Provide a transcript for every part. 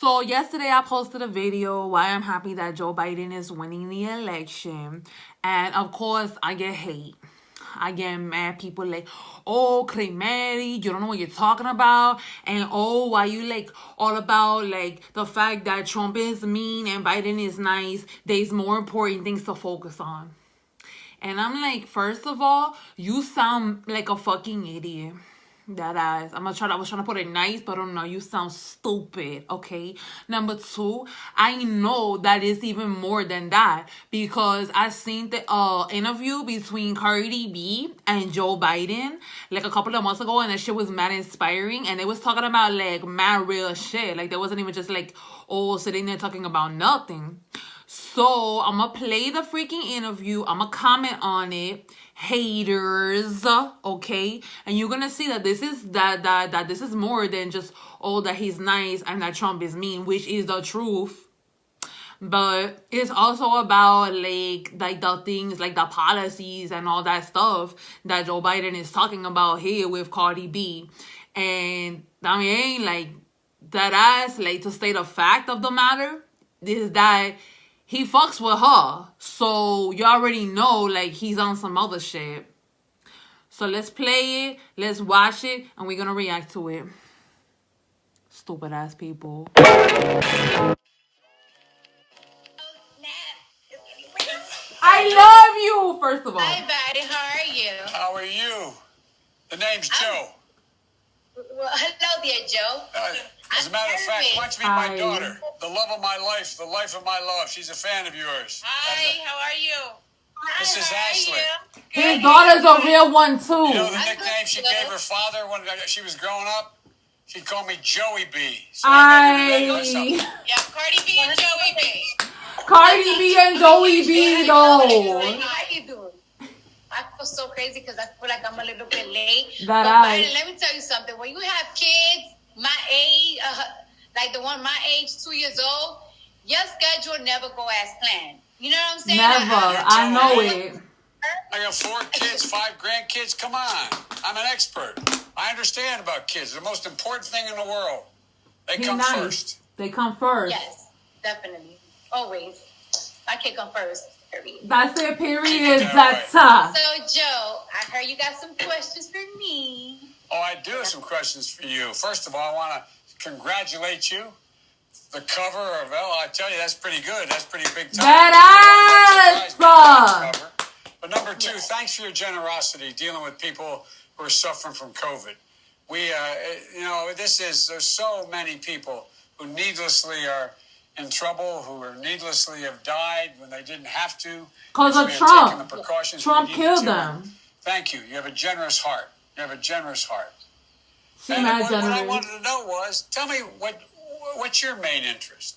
So yesterday I posted a video why I'm happy that Joe Biden is winning the election. And of course I get hate. I get mad people like, oh, Krismeyris, you don't know what you're talking about. And oh, why you like all about like the fact that Trump is mean and Biden is nice. There's more important things to focus on. And I'm like, first of all, you sound like a fucking idiot. That ass. I was trying to put it nice, but I don't know. You sound stupid, okay? Number two, I know that it's even more than that because I seen the interview between Cardi B and Joe Biden like a couple of months ago, and that shit was mad inspiring, and they was talking about like mad real shit. Like, there wasn't even just like, oh, sitting there talking about nothing. So I'm gonna play the freaking interview. I'm gonna comment on it, haters, okay? And you're gonna see that this is that this is more than just, oh, that he's nice and that Trump is mean, which is the truth. But it's also about like the things, like the policies and all that stuff that Joe Biden is talking about here with Cardi B. And I mean, like, that ass, like, to state a fact of the matter is that he fucks with her. So you already know, like, he's on some other shit. So let's play it, let's watch it, and we're gonna react to it. Stupid ass people. I love you, first of all. Hi, buddy. How are you? How are you? The name's Joe. Well, hello there, Joe. As a matter of fact, why don't you meet my daughter? The love of my life, the life of my love. She's a fan of yours. Hi, how are you? This is Ashley. His daughter's a real one, too. You know the nickname she gave her father when she was growing up? She'd call me Joey B. So Yeah, Cardi B and Joey B. Cardi B and Joey B, though. How you doing? I feel so crazy because I feel like I'm a little bit late. That Biden, let me tell you something. When you have kids my age, like the one my age, 2 years old, your schedule never go as planned. You know what I'm saying? Never. I know it. I got 4 kids, 5 grandkids. Come on. I'm an expert. I understand about kids. They're the most important thing in the world. They come first. They come first. Yes, definitely. Always. My kid come first. Period. That's it, period. That's So, Joe, I heard you got some questions for me. Oh, I do have some questions for you. First of all, I want to congratulate you. The cover of Elle, I tell you, that's pretty good. That's pretty big time. That ass! But number 2, thanks for your generosity dealing with people who are suffering from COVID. We, there's so many people who needlessly are in trouble, who are needlessly have died when they didn't have to. Because of Trump. Trump killed them. Thank you. You have a generous heart. You have a generous heart. And what I wanted to know was, tell me what's your main interest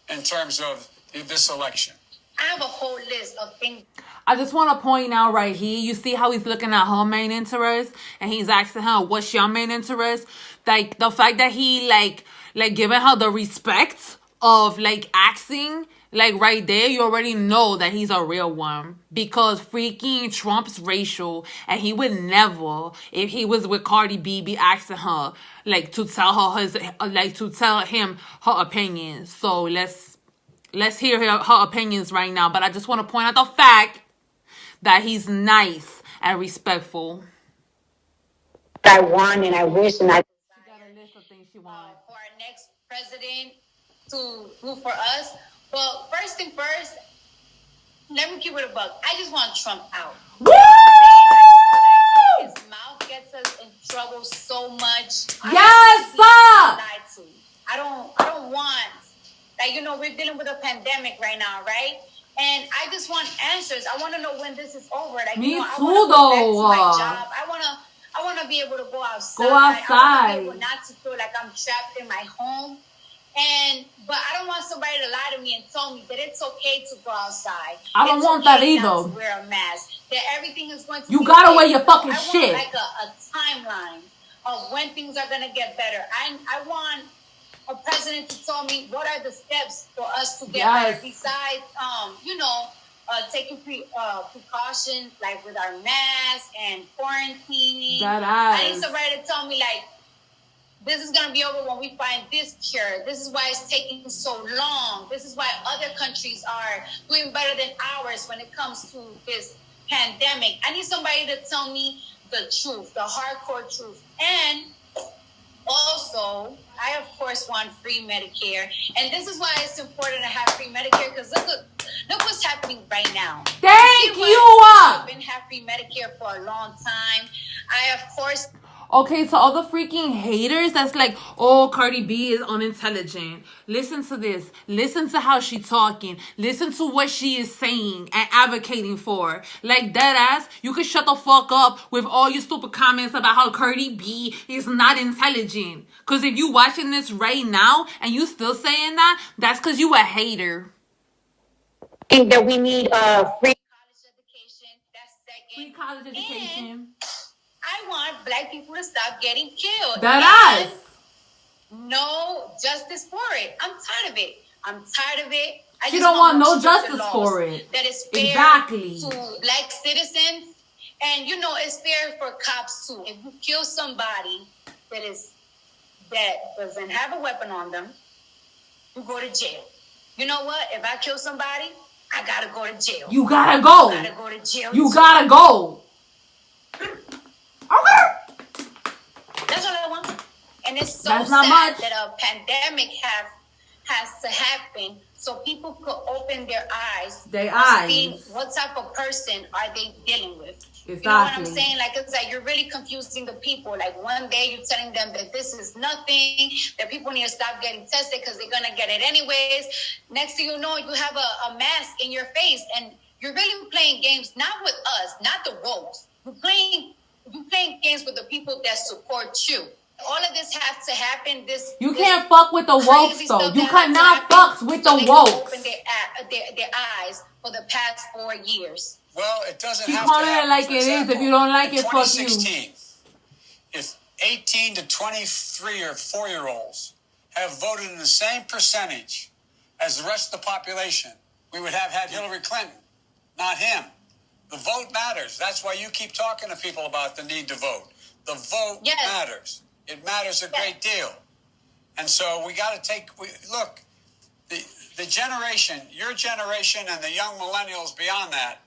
in terms of this election? I have a whole list of things. I just want to point out right here, you see how he's looking at her main interest and he's asking her, what's your main interest? Like, the fact that he, like giving her the respect of, like, asking, like, right there, you already know that he's a real one. Because freaking Trump's racial, and he would never, if he was with Cardi B, be asking her, like, to tell him her opinions. So let's hear her opinions right now. But I just want to point out the fact that he's nice and respectful. I want and I wish and I She got a list of things she wants. For our next president to do for us. Well, first thing first, let me keep it a buck. I just want Trump out. Woo! His mouth gets us in trouble so much. Yes, sir. I don't want, like, you know, we're dealing with a pandemic right now, right? And I just want answers. I want to know when this is over. Like, Me too, though. I want to my job. I want to be able to go outside. I want to be able not to feel like I'm trapped in my home. But I don't want somebody to lie to me and tell me that it's okay to go outside. I don't want that either. To wear a mask. That everything is going to. You gotta wear your fucking shit. I want like a timeline of when things are gonna get better. I want a president to tell me what are the steps for us to get better. Besides, taking precautions like with our masks and quarantining. I need somebody to tell me like, This is going to be over when we find this cure. This is why it's taking so long. This is why other countries are doing better than ours when it comes to this pandemic. I need somebody to tell me the truth, the hardcore truth. And also, I, of course, want free Medicare. And this is why it's important to have free Medicare, because look what's happening right now. Thank you. I've been have free Medicare for a long time. I, of course... Okay, to all the freaking haters that's like, oh, Cardi B is unintelligent. Listen to this. Listen to how she talking. Listen to what she is saying and advocating for. Like, dead ass, you can shut the fuck up with all your stupid comments about how Cardi B is not intelligent. Because if you watching this right now and you still saying that, that's because you a hater. I think that we need free college education. That's second. Free college education. And I want black people to stop getting killed. That ass. No justice for it. I'm tired of it. I You don't want no justice for it. That is fair exactly to black citizens. And you know, it's fair for cops too. If you kill somebody that doesn't have a weapon on them, you go to jail. You know what? If I kill somebody, I gotta go to jail. You gotta go. I gotta go to jail. You gotta go. That's all I want. And it's so That's not sad much. that a pandemic has to happen so people could open their eyes. See what type of person are they dealing with. Exactly. You know what I'm saying? Like, it's like you're really confusing the people. Like, one day you're telling them that this is nothing, that people need to stop getting tested because they're going to get it anyways. Next thing you know, you have a mask in your face, and you're really playing games, not with us, not the woke. You're playing games with the people that support you. All of this has to happen. You can't fuck with the woke, though. You cannot fuck with the woke. Open their eyes for the past 4 years. Well, it doesn't Keep have to calling happen. it like it is. If you don't like it, fuck you. 2016, if 18 to 23 or 4-year-olds have voted in the same percentage as the rest of the population, we would have had Hillary Clinton, not him. The vote matters. That's why you keep talking to people about the need to vote. The vote matters. It matters a great deal. And so we got to look, the generation, your generation and the young millennials beyond that,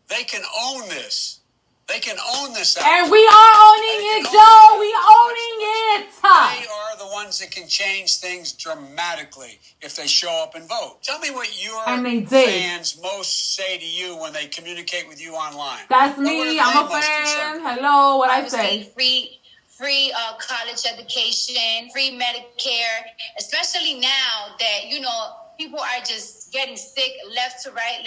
they can own this. They can own this. And we are owning it, Joe. We owning it. They are the ones that can change things dramatically if they show up and vote. Tell me what your fans most say to you when they communicate with you online. That's me. I'm a fan. Hello. What I say? Free college education, free Medicare, especially now that, you know, people are just getting sick left to right.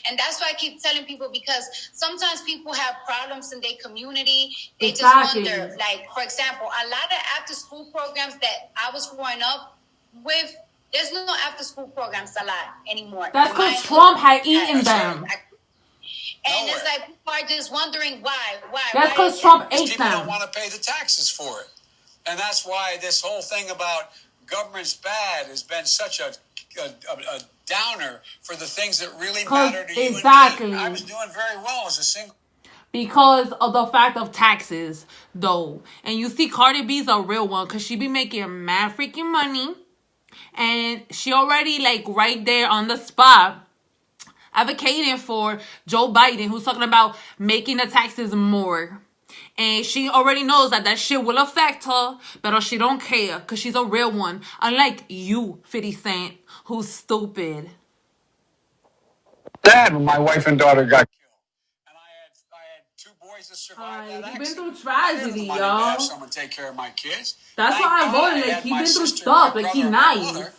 And that's why I keep telling people, because sometimes people have problems in their community. They just wonder, like, for example, a lot of after-school programs that I was growing up with, there's no after-school programs a lot anymore. That's because Trump had eaten them. And it's like people are just wondering why. That's because Trump ate them. People don't want to pay the taxes for it. And that's why this whole thing about government's bad has been such a downer for the things that really matter to you and me. I was doing very well as a single. Because of the fact of taxes, though. And you see Cardi B's a real one, because she be making mad freaking money. And she already, like, right there on the spot, advocating for Joe Biden, who's talking about making the taxes more. And she already knows that shit will affect her, but she don't care because she's a real one. Unlike you, 50 Cent, who's stupid. Dad, my wife and daughter got killed. And I had 2 boys that survived that accident. You've been through tragedy, y'all. I have someone take care of my kids. That's why I voted. Like, he's been through stuff. Like, he's nice.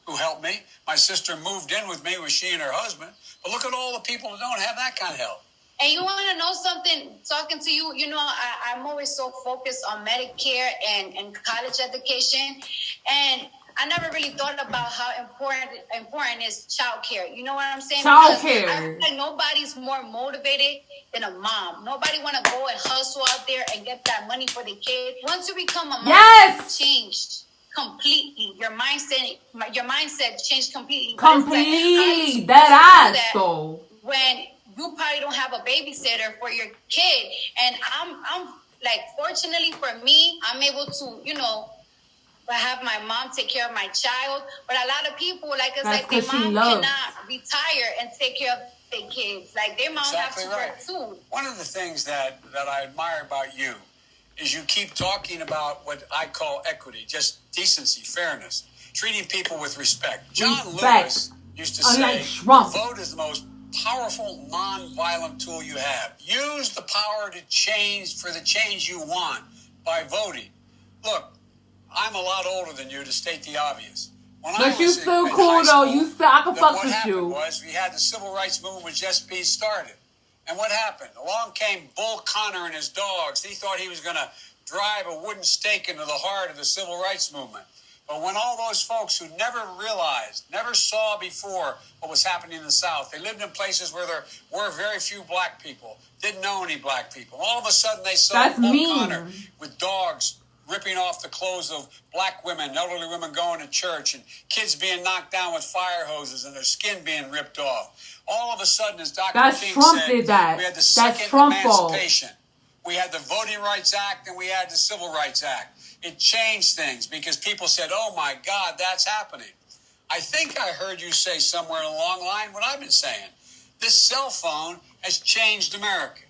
Who helped me. My sister moved in with me with she and her husband. But look at all the people who don't have that kind of help. And you want to know something? Talking to you, you know, I'm always so focused on Medicare and college education. And I never really thought about how important is childcare. You know what I'm saying? Childcare. I feel like nobody's more motivated than a mom. Nobody want to go and hustle out there and get that money for the kid. Once you become a mom, changed completely. Your mindset changed completely. Completely. That ass, though. When you probably don't have a babysitter for your kid. And I'm like, fortunately for me, I'm able to, you know, but have my mom take care of my child. But a lot of people, like it's That's like their 'cause she mom loves. cannot retire and take care of their kids. Like their mom Exactly have to right. work too. One of the things that I admire about you is you keep talking about what I call equity, just decency, fairness, treating people with respect. John Lewis used to Unlike say, Trump. vote is the most powerful non-violent tool you have. Use the power to change for the change you want by voting. Look, I'm a lot older than you, to state the obvious. When I But you was still in cool high though. school, You still, I can fuck what with happened you. was we had the civil rights movement was just being started. And what happened? Along came Bull Connor and his dogs. He thought he was going to drive a wooden stake into the heart of the civil rights movement. But when all those folks who never realized, never saw before what was happening in the South, they lived in places where there were very few black people, didn't know any black people. All of a sudden they saw That's Bull mean. Connor with dogs ripping off the clothes of black women, elderly women going to church, and kids being knocked down with fire hoses and their skin being ripped off. All of a sudden, as Dr. That's King Trump said, did that. we had the That's second Trump fault. emancipation. We had the Voting Rights Act and we had the Civil Rights Act. It changed things because people said, oh my God, that's happening. I think I heard you say somewhere along the line what I've been saying. This cell phone has changed America.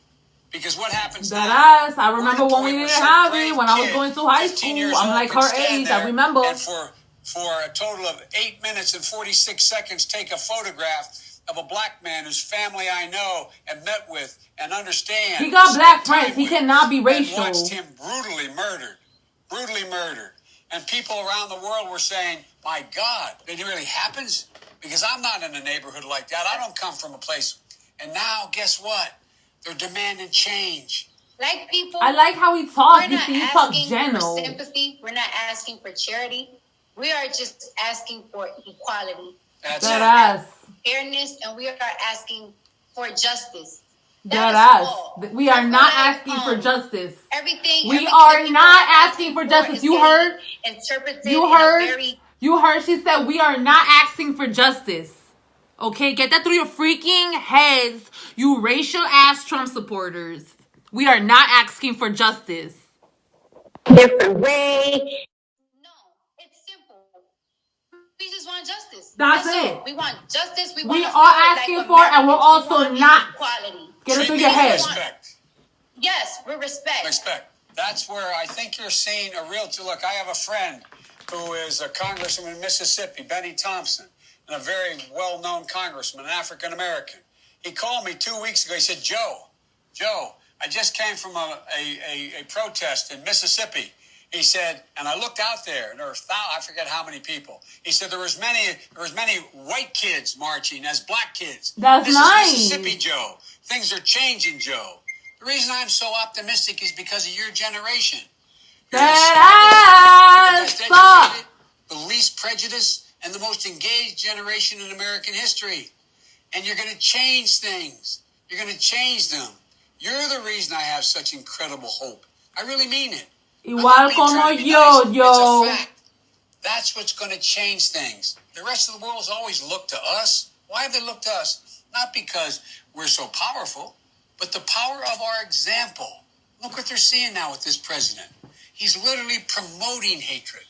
Because what happens now? That ass. I we're remember at a when we point where didn't some have brave it when I was kid, going through high 15 school. years I'm old, like can her stand age. I there remember. And for a total of 8 minutes and 46 seconds, take a photograph of a black man whose family I know and met with and understand. He got black spent time friends. He with, cannot be and racial. watched him brutally murdered. And people around the world were saying, my God, it really happens? Because I'm not in a neighborhood like that. I don't come from a place. And now, guess what? They're demanding change. Like people, I like how he talks. we're You not see, he talks asking for general. sympathy. We're not asking for charity. We are just asking for equality. That's That it. ass. Fairness, and we are asking for justice. That is ass. all. We I are feel not like, asking for justice. Everything. We everything are that people not asking for justice. is You getting heard? Interpreted You in a heard? very You heard? She said we are not asking for justice. Okay, get that through your freaking heads, you racial ass Trump supporters. We are not asking for justice. different way. No, it's simple. We just want justice. That's all. it. We want justice. We We want are asking for it, and we're also not. equality. Get it through Treat your me with head. respect. Yes, with respect. Respect. That's where I think you're seeing a real. Look, I have a friend who is a congressman in Mississippi, Benny Thompson, and a very well-known congressman, an African American. He called me 2 weeks ago. He said, Joe, I just came from a protest in Mississippi. He said, and I looked out there, and there were I forget how many people. He said there was many white kids marching as black kids. That's this nice. is Mississippi, Joe. Things are changing, Joe. The reason I'm so optimistic is because of your generation. You're the smartest, the best educated, the least prejudiced, and the most engaged generation in American history. And you're going to change things. You're going to change them. You're the reason I have such incredible hope. I really mean it. Igual como yo. It's a fact. That's what's going to change things. The rest of the world has always looked to us. Why have they looked to us? Not because we're so powerful, but the power of our example. Look what they're seeing now with this president. He's literally promoting hatred.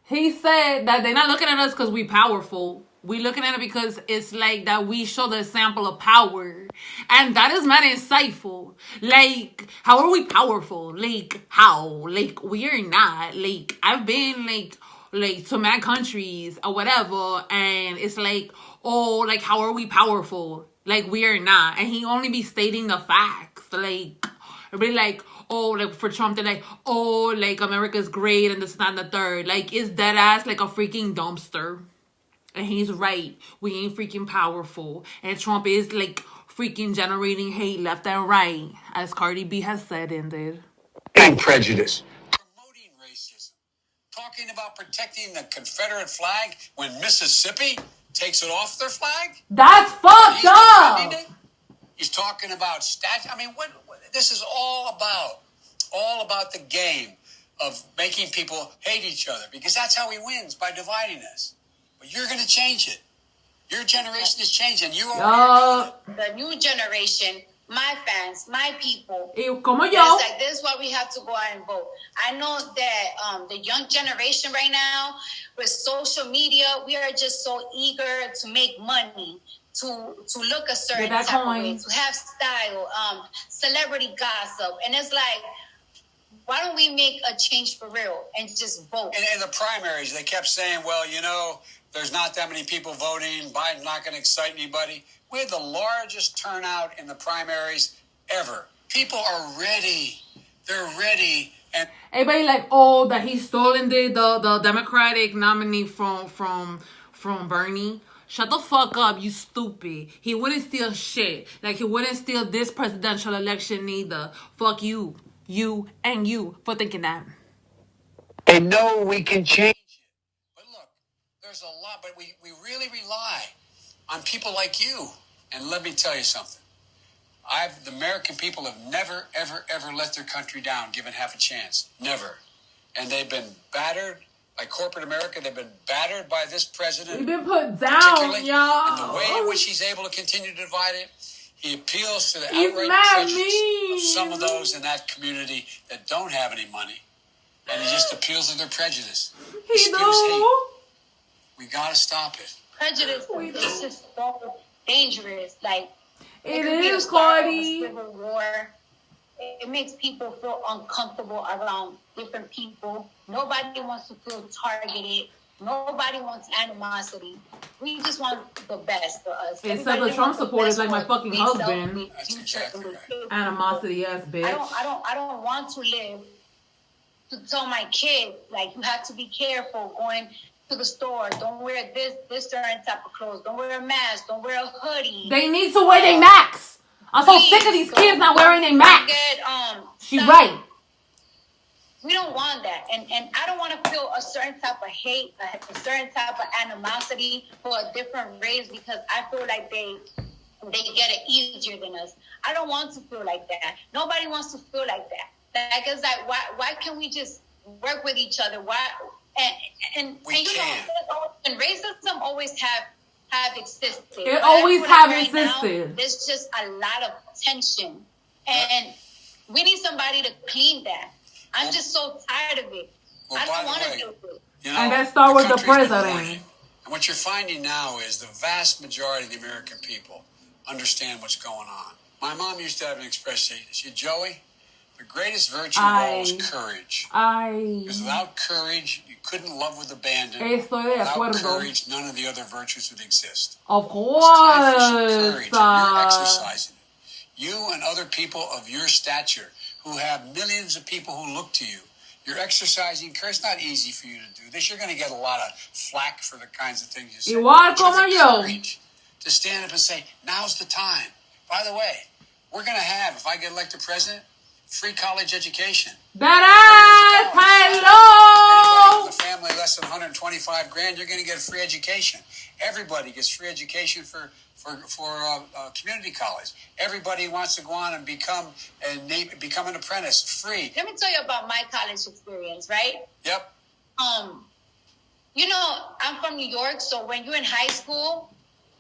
He said that they're not looking at us because we powerful. We looking at it because it's like that we show the example of power. And that is not insightful. Like, how are we powerful? Like, how? Like, we are not. Like, I've been, like to mad countries or whatever. And it's like, oh, like, how are we powerful? Like, we are not. And he only be stating the facts. Like, really like, oh, like for Trump, they're like, oh, like America's great and this, that, and the third. Like, is that ass like a freaking dumpster? And he's right. We ain't freaking powerful. And Trump is like freaking generating hate left and right, as Cardi B has said in there. And prejudice. Promoting racism. Talking about protecting the Confederate flag when Mississippi takes it off their flag? That's fucked up! He's talking about I mean, what this is all about the game of making people hate each other, because that's how he wins, by dividing us. But you're going to change it. Your generation is changing. You are the new generation my fans, my people. Como yo. It's like, this is why we have to go out and vote. I know that the young generation right now, with social media, we are just so eager to make money, to look a certain type of way, to have style, celebrity gossip. And it's like, why don't we make a change for real and just vote? In the primaries, they kept saying, well, you know, there's not that many people voting. Biden's not going to excite anybody. We had the largest turnout in the primaries ever. People are ready. They're ready. And everybody like, oh, that he's stolen the Democratic nominee from Bernie. Shut the fuck up, you stupid. He wouldn't steal shit. Like, he wouldn't steal this presidential election either. Fuck you. You and you for thinking that. They know we can change it. But look, there's a lot, but we really rely on people like you. And let me tell you something. The American people have never, ever, ever let their country down, given half a chance. Never. And they've been battered by corporate America. They've been battered by this president. We've been put down, y'all. And the way in which he's able to continue to divide it, he appeals to the outright prejudice of some of those in that community that don't have any money. And he just appeals to their prejudice. He spews hate. We gotta stop it. Prejudice is just so dangerous. Like, it is, Cardi. Civil war. It makes people feel uncomfortable around different people. Nobody wants to feel targeted. Nobody wants animosity. We just want the best for us. Except the Trump supporters, like my fucking husband. That's exactly right. Animosity ass bitch. I don't want to live to tell my kids, like, you have to be careful going to the store. Don't wear this certain type of clothes. Don't wear a mask. Don't wear a hoodie. They need to wear their masks. I'm so sick of these kids not wearing their masks. She's right. We don't want that. And I don't want to feel a certain type of hate, a certain type of animosity for a different race, because I feel like they get it easier than us. I don't want to feel like that. Nobody wants to feel like that. Like, it's like, why can't we just work with each other? Why? And you know, and racism always have existed. It always have existed. Now, there's just a lot of tension, and we need somebody to clean that. I'm just so tired of it. Well, I don't want to do it. You know, and let's start with the president. And what you're finding now is the vast majority of the American people understand what's going on. My mom used to have an expression. She said, Joey, the greatest virtue of all is courage. Because without courage, you couldn't love with abandon. Without courage, none of the other virtues would exist. Of course. It's time for some courage, and you're exercising it. You and other people of your stature who have millions of people who look to you, you're exercising courage. It's not easy for you to do this. You're going to get a lot of flack for the kinds of things you say. Igual como yo. Courage to stand up and say, now's the time. By the way, we're going to have, if I get elected president, free college education. That ass, hello! Anybody with a family less than 125 grand, you're going to get a free education. Everybody gets free education for community college. Everybody wants to go on and become an apprentice, free. Let me tell you about my college experience, right? Yep. You know, I'm from New York, so when you're in high school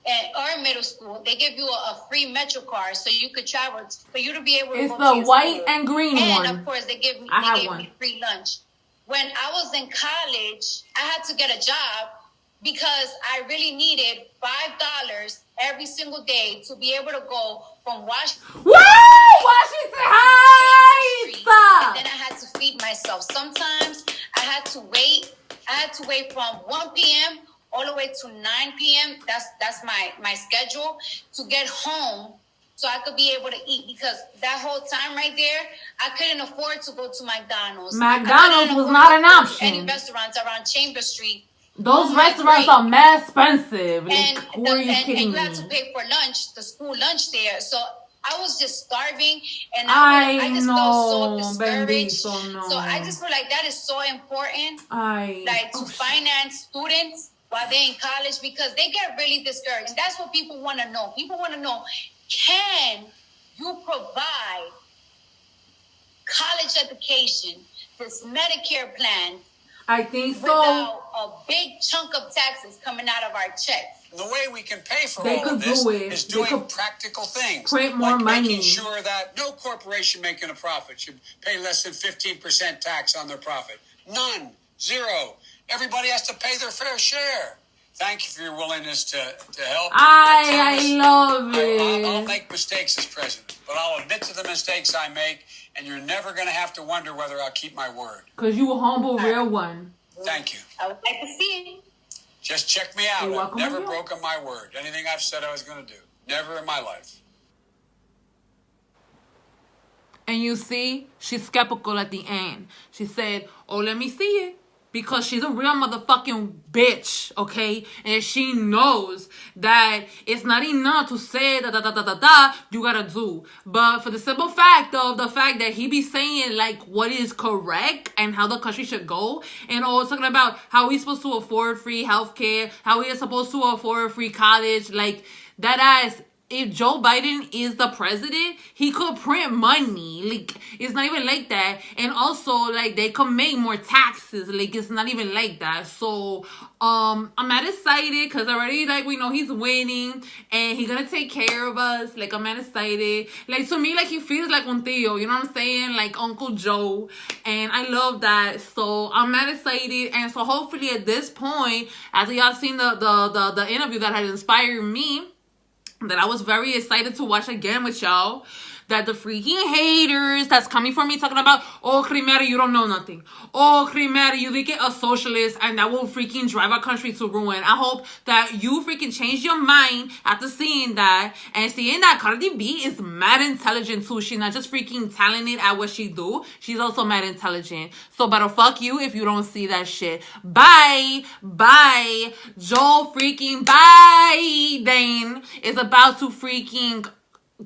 or middle school, they give you a free Metro card so you could travel, for you to be able to it's go the to your white school. And green one. And of course, they gave me free lunch. When I was in college, I had to get a job because I really needed $5 every single day to be able to go from Washington Heights. And then I had to feed myself. Sometimes I had to wait. I had to wait from 1 p.m. all the way to 9 p.m. That's my schedule to get home so I could be able to eat, because that whole time right there, I couldn't afford to go to McDonald's. McDonald's was not an option. Any restaurants around Chambers Street. Those restaurants are mad expensive. And you had to pay for lunch, the school lunch there. So I was just starving, and I just felt so discouraged. So I just feel like that is so important, to finance students while they're in college, because they get really discouraged. And that's what people want to know. People want to know, can you provide college education, this Medicare plan, I think so. Without a big chunk of taxes coming out of our checks. And the way we can pay for They all could of this do it. is They doing could practical things. print more like money. making sure that no corporation making a profit should pay less than 15% tax on their profit. None. Zero. Everybody has to pay their fair share. Thank you for your willingness to help. I love it. I'll make mistakes as president, but I'll admit to the mistakes I make, and you're never going to have to wonder whether I'll keep my word. Because you a humble, real one. Thank you. I would like to see it. Just check me out. You're I've welcome never again. broken my word. Anything I've said I was going to do. Never in my life. And you see, she's skeptical at the end. She said, oh, let me see it. Because she's a real motherfucking bitch, okay? And she knows that it's not enough to say da-da-da-da-da-da, you gotta do. But for the simple fact of the fact that he be saying, like, what is correct and how the country should go. And also talking about how he's supposed to afford free healthcare, how he is supposed to afford free college. Like, that ass... If Joe Biden is the president, he could print money. Like, it's not even like that. And also, like, they could make more taxes. Like, it's not even like that. So, I'm not excited because already, like, we know he's winning and he's gonna take care of us. Like, I'm not excited. Like, to me, like, he feels like un tío. You know what I'm saying? Like, Uncle Joe. And I love that. So, I'm not excited. And so, hopefully, at this point, after y'all seen the interview that had inspired me, that I was very excited to watch again with y'all, that the freaking haters that's coming for me talking about, oh, Krismeyris, you don't know nothing. Oh, Krismeyris, you think a socialist and that will freaking drive our country to ruin. I hope that you freaking change your mind after seeing that and seeing that Cardi B is mad intelligent too. She's not just freaking talented at what she do. She's also mad intelligent. So better fuck you if you don't see that shit. Bye. Bye. Joe freaking Biden is about to freaking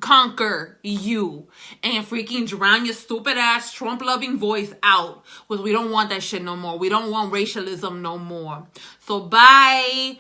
conquer you and freaking drown your stupid ass Trump loving voice out, because we don't want that shit no more. We don't want racialism no more. So bye.